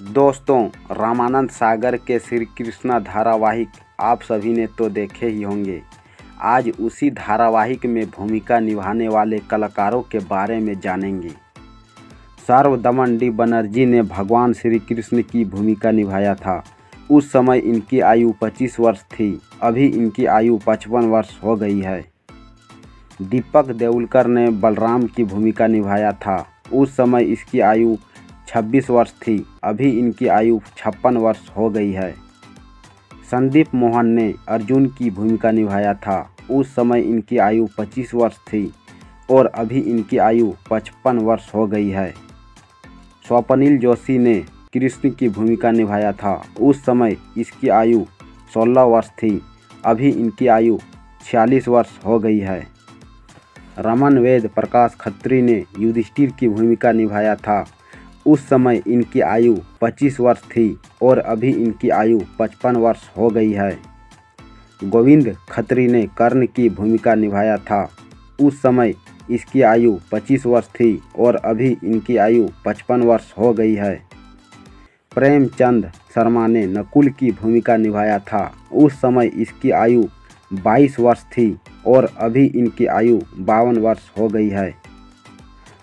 दोस्तों, रामानंद सागर के श्री कृष्णा धारावाहिक आप सभी ने तो देखे ही होंगे। आज उसी धारावाहिक में भूमिका निभाने वाले कलाकारों के बारे में जानेंगे। सर्वदमन डी बनर्जी ने भगवान श्री कृष्ण की भूमिका निभाया था। उस समय इनकी आयु 25 वर्ष थी, अभी इनकी आयु 55 वर्ष हो गई है। दीपक देउलकर ने बलराम की भूमिका निभाया था। उस समय इसकी आयु 26 वर्ष थी, अभी इनकी आयु 56 वर्ष हो गई है। संदीप मोहन ने अर्जुन की भूमिका निभाया था। उस समय इनकी आयु 25 वर्ष थी और अभी इनकी आयु 55 वर्ष हो गई है। स्वप्निल जोशी ने कृष्ण की भूमिका निभाया था। उस समय इसकी आयु 16 वर्ष थी, अभी इनकी आयु 46 वर्ष हो गई है। रमन वेद प्रकाश खत्री ने युधिष्ठिर की भूमिका निभाया था। उस समय इनकी आयु 25 वर्ष थी और अभी इनकी आयु 55 वर्ष हो गई है। गोविंद खत्री ने कर्ण की भूमिका निभाया था। उस समय इसकी आयु 25 वर्ष थी और अभी इनकी आयु 55 वर्ष हो गई है। प्रेमचंद शर्मा ने नकुल की भूमिका निभाया था। उस समय इसकी आयु 22 वर्ष थी और अभी इनकी आयु 52 वर्ष हो गई है।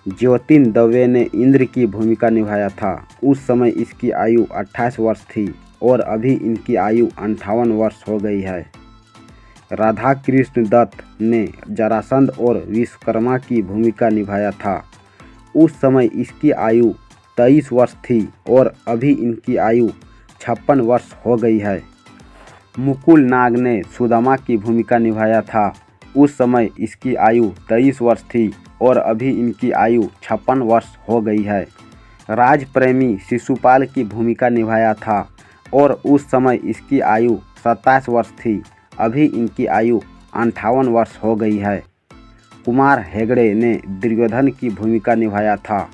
ज्योतिन दवे ने इंद्र की भूमिका निभाया था। उस समय इसकी आयु 28 वर्ष थी और अभी इनकी आयु 58 वर्ष हो गई है। राधा कृष्ण दत्त ने जरासंध और विश्वकर्मा की भूमिका निभाया था। उस समय इसकी आयु 23 वर्ष थी और अभी इनकी आयु 56 वर्ष हो गई है। मुकुल नाग ने सुदामा की भूमिका निभाया था। उस समय इसकी आयु 23 वर्ष थी और अभी इनकी आयु 56 वर्ष हो गई है। राज प्रेमी शिशुपाल की भूमिका निभाया था और उस समय इसकी आयु 27 वर्ष थी, अभी इनकी आयु 58 वर्ष हो गई है। कुमार हेगड़े ने दुर्योधन की भूमिका निभाया था।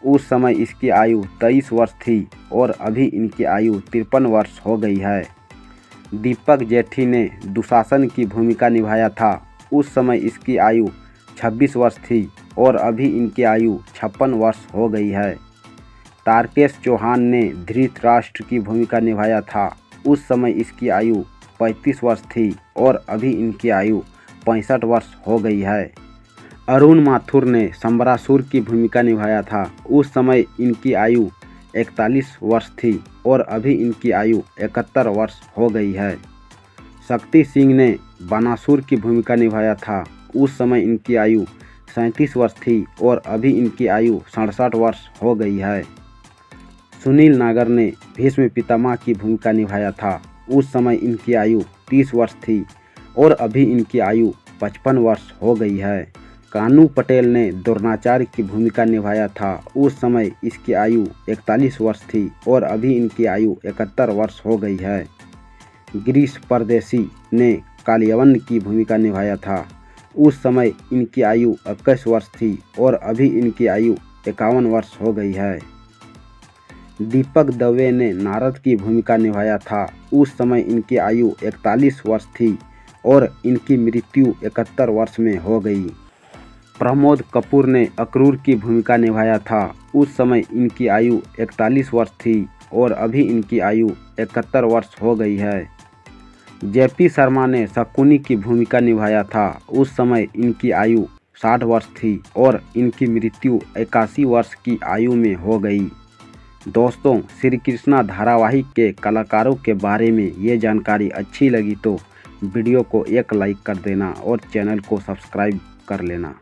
उस समय इसकी आयु 23 वर्ष थी और अभी इनकी आयु 53 वर्ष हो गई है। दीपक जेठी ने दुशासन की भूमिका निभाया था। उस समय इसकी आयु 26 वर्ष थी और अभी इनकी आयु 56 वर्ष हो गई है। तारकेश चौहान ने धृतराष्ट्र की भूमिका निभाया था। उस समय इसकी आयु 35 वर्ष थी और अभी इनकी आयु 65 वर्ष हो गई है। अरुण माथुर ने शंबरासुर की भूमिका निभाया था। उस समय इनकी आयु 41 वर्ष थी और अभी इनकी आयु 71 वर्ष हो गई है। शक्ति सिंह ने बानासुर की भूमिका निभाया था। उस समय इनकी आयु 37 वर्ष थी और अभी इनकी आयु 67 वर्ष हो गई है। सुनील नागर ने भीष्म पितामह की भूमिका निभाया था। उस समय इनकी आयु 30 वर्ष थी और अभी इनकी आयु 55 वर्ष हो गई है। कानू पटेल ने द्रोणाचार्य की भूमिका निभाया था। उस समय इसकी आयु 41 वर्ष थी और अभी इनकी आयु 71 वर्ष हो गई है। गिरीश परदेसी ने कालियवन की भूमिका निभाया था। उस समय इनकी आयु 21 वर्ष थी और अभी इनकी आयु 51 वर्ष हो गई है। दीपक दवे ने नारद की भूमिका निभाया था। उस समय इनकी आयु 41 वर्ष थी और इनकी मृत्यु 71 वर्ष में हो गई। प्रमोद कपूर ने अक्रूर की भूमिका निभाया था। उस समय इनकी आयु 41 वर्ष थी और अभी इनकी आयु 71 वर्ष हो गई है। जेपी शर्मा ने शकुनी की भूमिका निभाया था। उस समय इनकी आयु 60 वर्ष थी और इनकी मृत्यु 81 वर्ष की आयु में हो गई। दोस्तों, श्री कृष्णा धारावाहिक के कलाकारों के बारे में ये जानकारी अच्छी लगी तो वीडियो को एक लाइक कर देना और चैनल को सब्सक्राइब कर लेना।